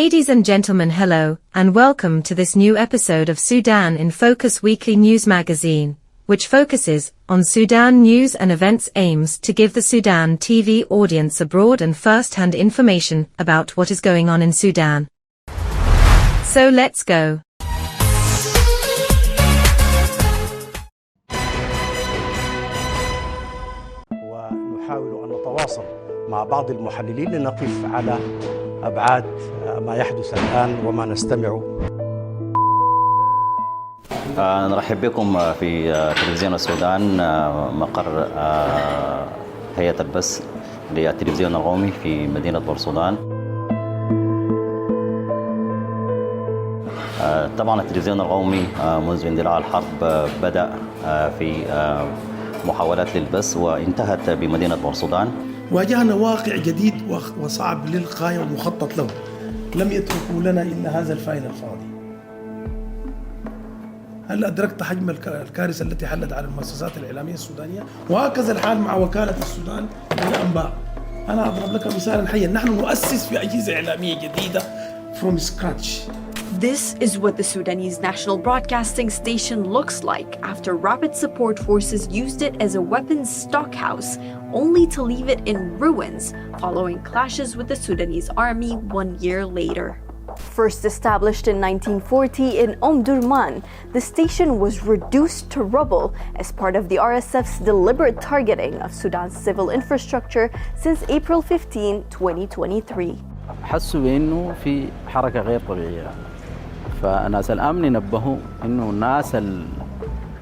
Ladies and gentlemen, hello, and welcome to this new episode of Sudan in Focus weekly news magazine, which focuses on Sudan news and events, aims to give the Sudan TV audience a broad and first-hand information about what is going on in Sudan. So let's go. ونحاول أن نتواصل مع بعض المحللين لنقف على أبعاد ما يحدث الآن وما نستمع. نرحب بكم في تلفزيون السودان، مقر هيئة البث للتلفزيون القومي في مدينة بورسودان. طبعا التلفزيون القومي منذ اندلاع الحرب بدأ في محاولات للبث وانتهت بمدينة بورسودان. واجهنا واقع جديد وصعب للغاية ومخطط له، لم يتركوا لنا إلا هذا الفائل الفاضي. هل أدركت حجم الكارثة التي حلت على المؤسسات الإعلامية السودانية؟ وهكذا الحال مع وكالة السودان للأنباء. أنا أضرب لك مثالا حيا، نحن نؤسس في أجهزة إعلامية جديدة from scratch. This is what the Sudanese national broadcasting station looks like after rapid support forces used it as a weapons stockhouse, only to leave it in ruins following clashes with the Sudanese army 1 year later. First established in 1940 in Omdurman, the station was reduced to rubble as part of the RSF's deliberate targeting of Sudan's civil infrastructure since April 15, 2023. حسوا بأنه في حركة غير طبيعية، فناس الأمن نبهوا إنه الناس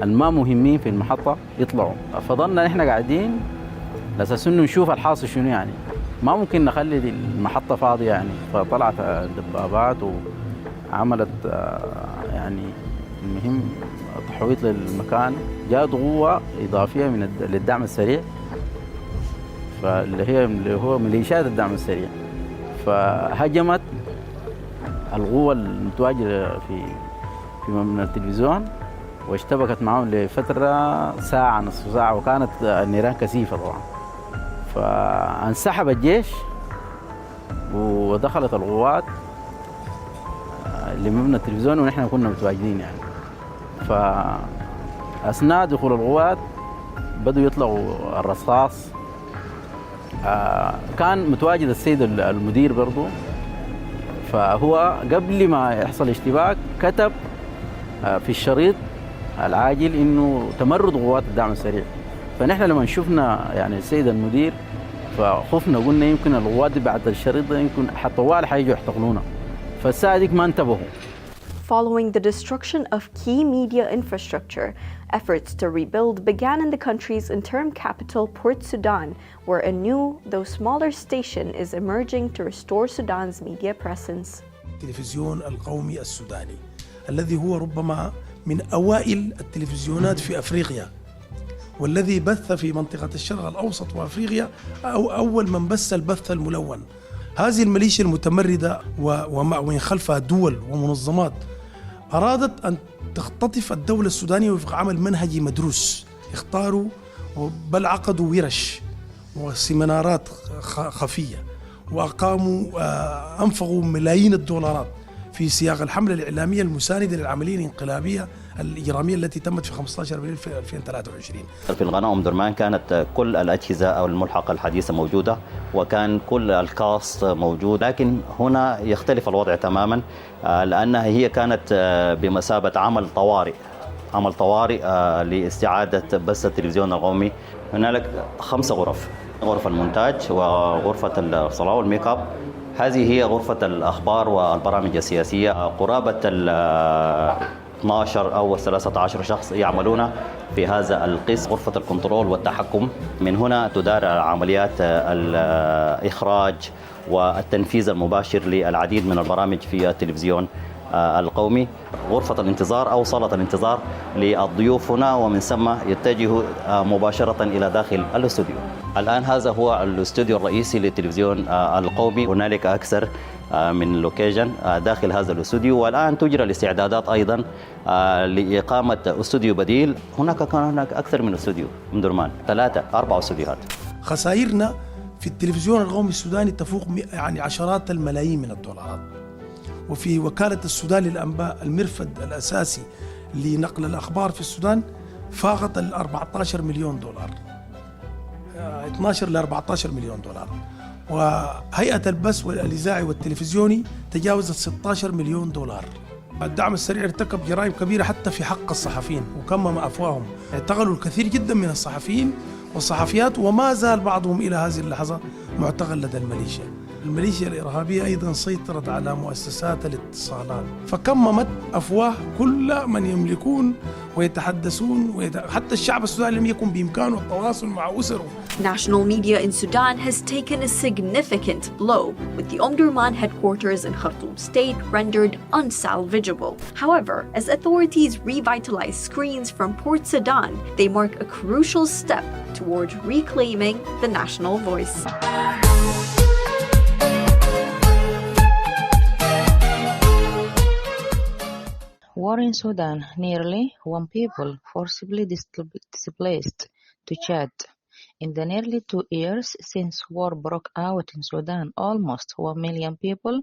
الما مهمين في المحطة يطلعوا، فضلنا نحن قاعدين لأساس إنه نشوف الحاصل شنو يعني، ما ممكن نخلي المحطة فاضية يعني. فطلعت الدبابات وعملت يعني المهم تحويط للمكان. جاءت قوة إضافية للدعم السريع، اللي هو ميليشيات الدعم السريع، فهجمت القوة المتواجدة في مبنى التلفزيون واشتبكت معهم لفترة ساعة نصف ساعة، وكانت النيران كثيفة طبعا. فانسحب الجيش ودخلت القوات لمبنى التلفزيون ونحن كنا متواجدين يعني. فأثناء دخول القوات بدوا يطلقوا الرصاص. كان متواجد السيد المدير برضو، فهو قبل ما يحصل اشتباك كتب في الشريط العاجل انه تمرد قوات الدعم السريع. فنحن لما شفنا يعني السيد المدير فخفنا، قلنا يمكن القوات بعد الشريط ده يمكن حطوال حيجوا يحتقلونا، فالساعة ديك ما انتبهوا. Following the destruction of key media infrastructure, efforts to rebuild began in the country's interim capital, Port Sudan, where a new, though smaller station is emerging to restore Sudan's media presence. تلفزيون القومي السوداني الذي هو ربما من أوائل التلفزيونات في أفريقيا، والذي بث في منطقة الشرق الأوسط وأفريقيا، أو أول من بث البث الملون. هذه الميليشيا المتمردة ومن خلفها دول ومنظمات أرادت أن تختطف الدولة السودانية وفق عمل منهجي مدروس. اختاروا بل عقدوا ورش وسيمينارات خفية، وأقاموا أنفقوا ملايين الدولارات في سياق الحملة الإعلامية المساندة للعملية الانقلابية الإجرامية التي تمت في 15 أبريل 2023. في القناة أمدرمان كانت كل الأجهزة أو الملحقة الحديثة موجودة، وكان كل الكاست موجود، لكن هنا يختلف الوضع تماما لأنها هي كانت بمثابة عمل طوارئ لاستعادة بث التلفزيون القومي. هنالك 5 غرف: غرفة المونتاج وغرفة الصلاة والميك اب. هذه هي غرفة الأخبار والبرامج السياسية. قرابة 12 أو 13 شخص يعملون في هذا القسم. غرفة الكنترول والتحكم، من هنا تدار عمليات الإخراج والتنفيذ المباشر للعديد من البرامج في التلفزيون القومي. غرفة الانتظار أو صالة الانتظار للضيوف هنا، ومن ثم يتجه مباشرة إلى داخل الاستوديو. الآن هذا هو الاستوديو الرئيسي للتلفزيون القومي. هنالك أكثر من لوكيشن داخل هذا الاستوديو، والآن تجرى الاستعدادات أيضا لإقامة استوديو بديل. هناك أكثر من استوديو أمدرمان، 3 4 استوديوهات. خسائرنا في التلفزيون القومي السوداني تفوق يعني عشرات الملايين من الدولارات. وفي وكالة السودان للأنباء المرفد الأساسي لنقل الأخبار في السودان فاقت 14 مليون دولار، 12 ل 14 مليون دولار. وهيئة البث والإذاعي والتلفزيوني تجاوزت 16 مليون دولار. الدعم السريع ارتكب جرائم كبيرة حتى في حق الصحفيين وكمم أفواههم، اعتقلوا الكثير جدا من الصحفيين والصحفيات، وما زال بعضهم إلى هذه اللحظة معتقل لدى الميليشيا. الميليشيا الإرهابية أيضا سيطرت على مؤسسات الاتصالات، فكممت أفواه كل من يملكون ويتحدثون، حتى الشعب السوداني لم يكن بإمكانه التواصل مع أسره. National media in Sudan has taken a significant blow, with the Omdurman headquarters in Khartoum state rendered unsalvageable. However, as authorities revitalize screens from Port Sudan, they mark a crucial step toward reclaiming the national voice. War in Sudan. Nearly 1 people forcibly displaced to Chad. In the nearly 2 years since war broke out in Sudan, almost 1 million people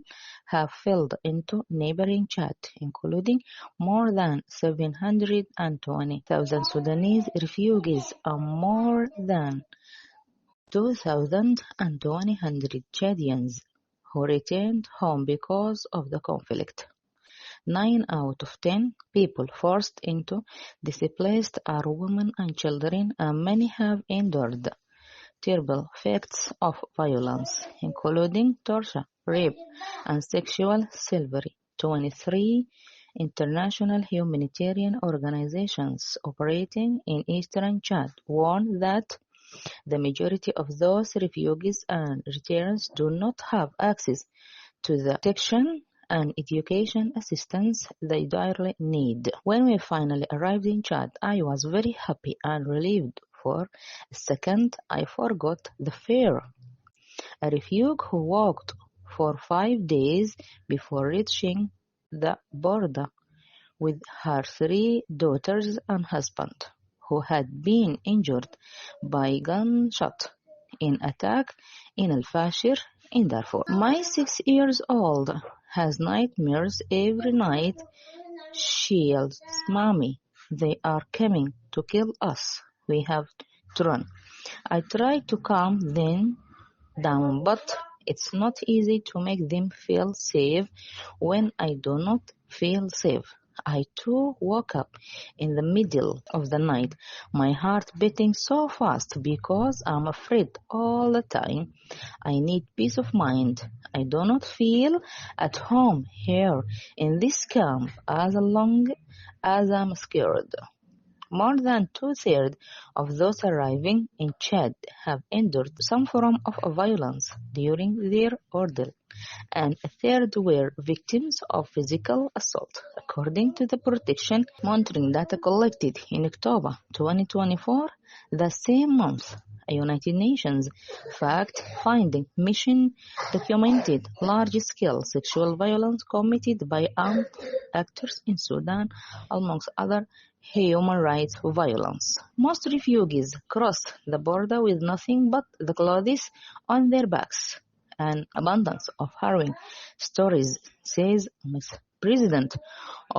have fled into neighboring Chad, including more than 720,000 Sudanese refugees and more than 2,100 Chadians who returned home because of the conflict. 9 out of 10 people forced into displaced are women and children, and many have endured terrible effects of violence, including torture, rape, and sexual slavery. 23 international humanitarian organizations operating in eastern Chad warn that the majority of those refugees and returns do not have access to the protection and education assistance they direly need. When we finally arrived in Chad, I was very happy and relieved. For a second, I forgot the fear. A refugee who walked for 5 days before reaching the border with her 3 daughters and husband, who had been injured by gunshot in attack in Al-Fashir in Darfur. My 6-year-old has nightmares every night. She yells, "Mommy, they are coming to kill us. We have to run." I try to calm them down, but it's not easy to make them feel safe when I do not feel safe. I too woke up in the middle of the night, my heart beating so fast because I'm afraid all the time. I need peace of mind. I do not feel at home here in this camp as long as I'm scared. More than 2/3 of those arriving in Chad have endured some form of violence during their ordeal, and a third were victims of physical assault. According to the protection monitoring data collected in October 2024, the same month, a United Nations fact-finding mission documented large-scale sexual violence committed by armed actors in Sudan, amongst other human rights violence. Most refugees crossed the border with nothing but the clothes on their backs. An abundance of harrowing stories, says Ms. President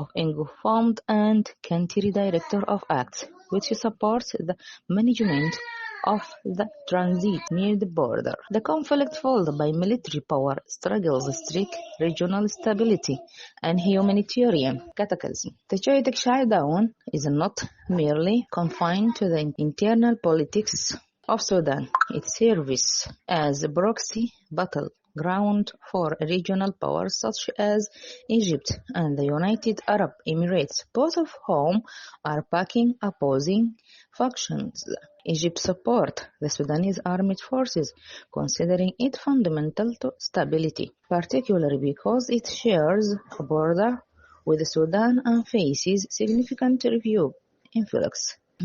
of Informed and Country Director of ACT, which supports the management of the transit near the border. The conflict fueled by military power struggles, strict regional stability, and humanitarian cataclysm. The chaotic shutdown is not merely confined to the internal politics of Sudan. It serves as a proxy battleground for regional powers such as Egypt and the United Arab Emirates, both of whom are backing opposing factions. Egypt supports the Sudanese armed forces, considering it fundamental to stability, particularly because it shares a border with Sudan and faces significant refugee influx.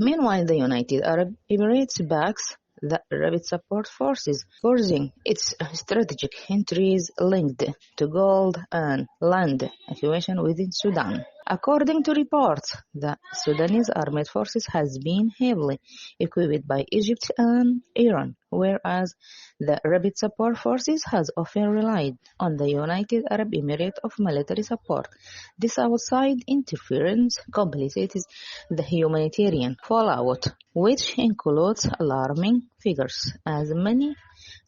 Meanwhile, the United Arab Emirates backs the rapid support forces, forcing its strategic entries linked to gold and land acquisition within Sudan. According to reports, the Sudanese armed forces has been heavily equipped by Egypt and Iran, whereas the Rapid Support Forces has often relied on the United Arab Emirates of military support. This outside interference complicates the humanitarian fallout, which includes alarming figures as many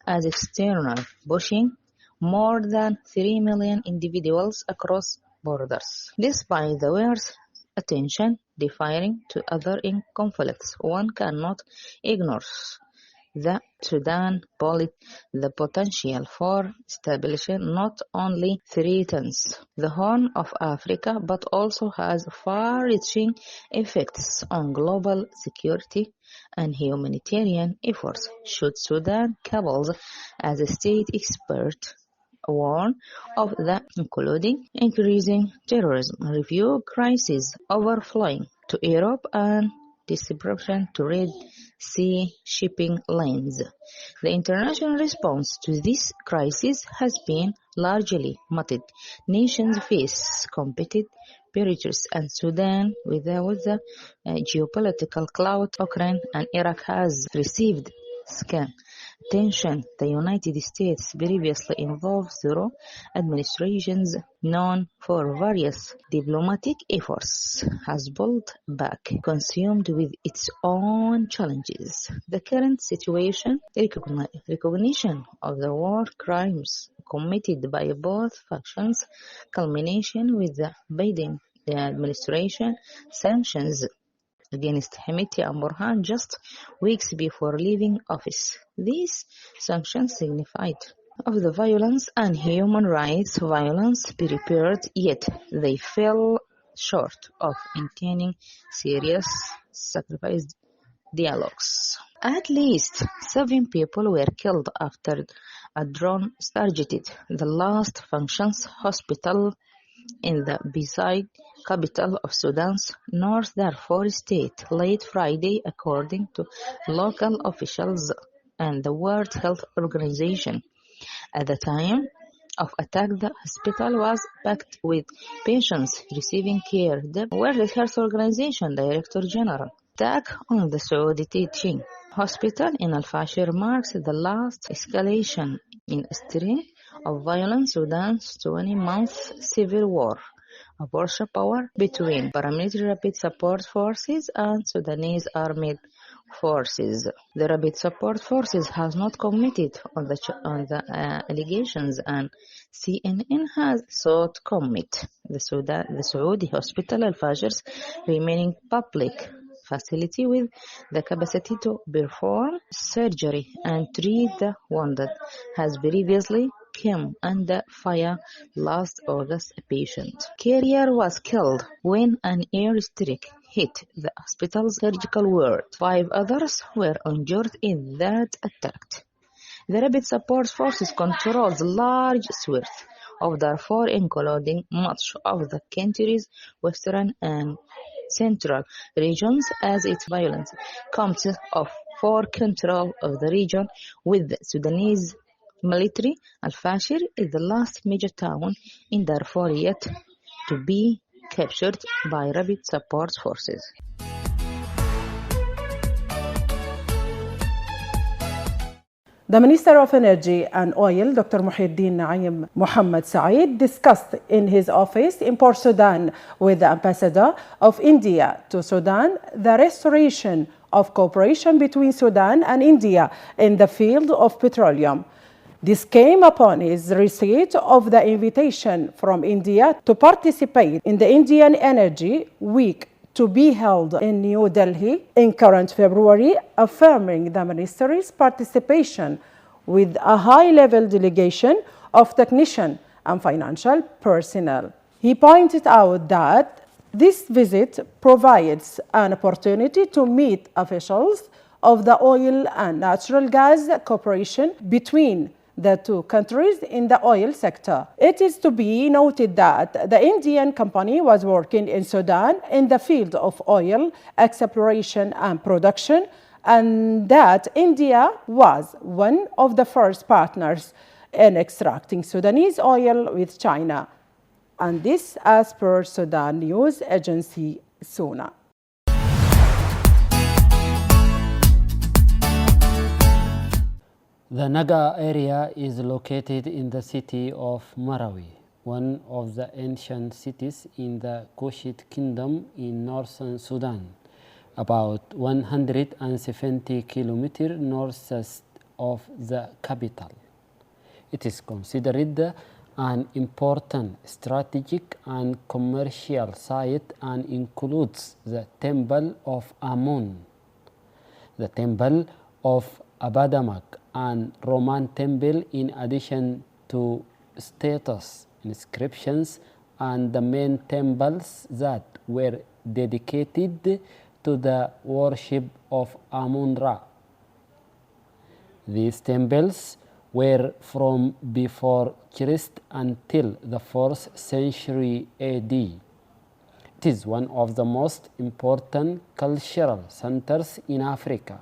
as external, pushing more than 3 million individuals across borders. Despite the world's attention differing to other in conflicts, one cannot ignore the Sudan the potential for stabilization not only threatens the Horn of Africa but also has far-reaching effects on global security and humanitarian efforts. Should Sudan cabals as a state expert warn of the including increasing terrorism, refugee crisis overflowing to Europe and disruption to Red Sea shipping lanes. The international response to this crisis has been largely muted. Nations face competing pressures, and Sudan, without the geopolitical clout Ukraine and Iraq has received scant attention. The United States, previously involved through administrations known for various diplomatic efforts, has pulled back, consumed with its own challenges. The current situation, recognition of the war crimes committed by both factions, culmination with the Biden administration sanctions against Hamiti and Burhan just weeks before leaving office. These sanctions signified of the violence and human rights violence prepared, yet they fell short of intending serious sacrifice dialogues. At least 7 people were killed after a drone targeted the last functions hospital in the beside capital of Sudan's North Darfur state late Friday, according to local officials and the World Health Organization. At the time of attack, the hospital was packed with patients receiving care. The World Health Organization Director General attack on the Saudi teaching hospital in Al-Fashir marks the last escalation in a string of violent Sudan's 20-month civil war, a border power between paramilitary Rapid Support Forces and Sudanese armed forces. The Rapid Support Forces has not commented on the allegations, and CNN has sought comment. The Saudi hospital Al-Fashir's remaining public facility with the capacity to perform surgery and treat the wounded has previously came under fire last August. A patient carrier was killed when an airstrike hit the hospital's surgical ward. 5 others were injured in that attack. The Rapid Support Forces controls large swaths of Darfur, including much of the country's western and central regions, as its violence comes off for control of the region with the Sudanese military. Al-Fashir is the last major town in Darfur yet to be captured by Rapid Support Forces. The Minister of Energy and Oil, Dr. Muhyiddin Naim Muhammad Saeed, discussed in his office in Port Sudan with the Ambassador of India to Sudan the restoration of cooperation between Sudan and India in the field of petroleum. This came upon his receipt of the invitation from India to participate in the Indian Energy Week to be held in New Delhi in current February, affirming the ministry's participation with a high-level delegation of technician and financial personnel. He pointed out that this visit provides an opportunity to meet officials of the oil and natural gas cooperation between the two countries in the oil sector. It is to be noted that the Indian company was working in Sudan in the field of oil exploration and production, and that India was one of the first partners in extracting Sudanese oil with China. And this as per Sudan News Agency SUNA. The Naga area is located in the city of Marawi, one of the ancient cities in the Kushite Kingdom in northern Sudan, about 170 kilometers northeast of the capital. It is considered an important strategic and commercial site and includes the Temple of Amun, the Temple of Abadamak, and Roman temple, in addition to status inscriptions and the main temples that were dedicated to the worship of Amun-Ra. These temples were from before Christ until the 4th century AD. It is one of the most important cultural centers in Africa.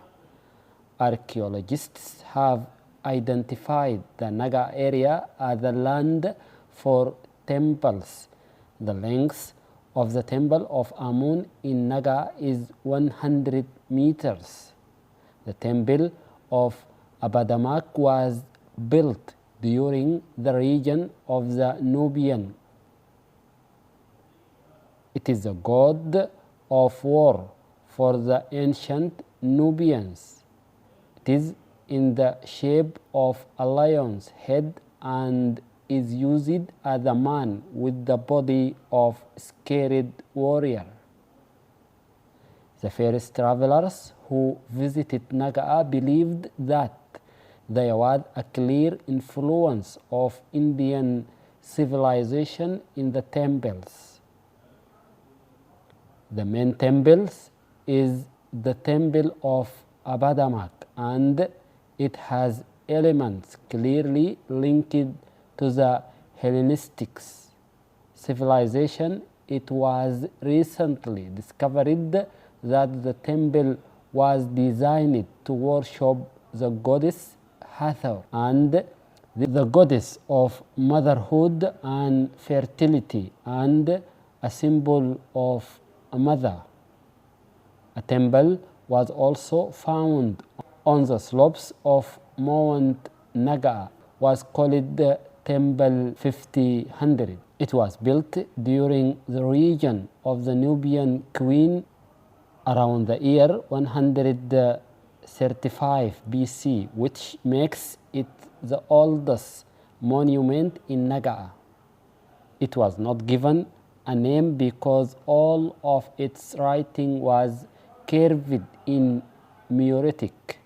Archaeologists have identified the Naga area as the land for temples. The length of the Temple of Amun in Naga is 100 meters. The Temple of Abadamak was built during the region of the Nubian. It is a god of war for the ancient Nubians. It is in the shape of a lion's head and is used as a man with the body of a scared warrior. The first travelers who visited Naga believed that there was a clear influence of Indian civilization in the temples. The main temple is the Temple of Abadamak, and it has elements clearly linked to the Hellenistic civilization. It was recently discovered that the temple was designed to worship the goddess Hathor and the goddess of motherhood and fertility, and a symbol of a mother. A temple was also found on the slopes of Mount Naga, was called the Temple 5000. It was built during the reign of the Nubian queen around the year 135 BC, which makes it the oldest monument in Naga. It was not given a name because all of its writing was carved in Meroitic.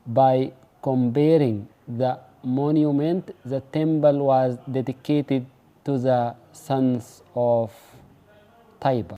By comparing the monument, the temple was dedicated to the sons of Taiba.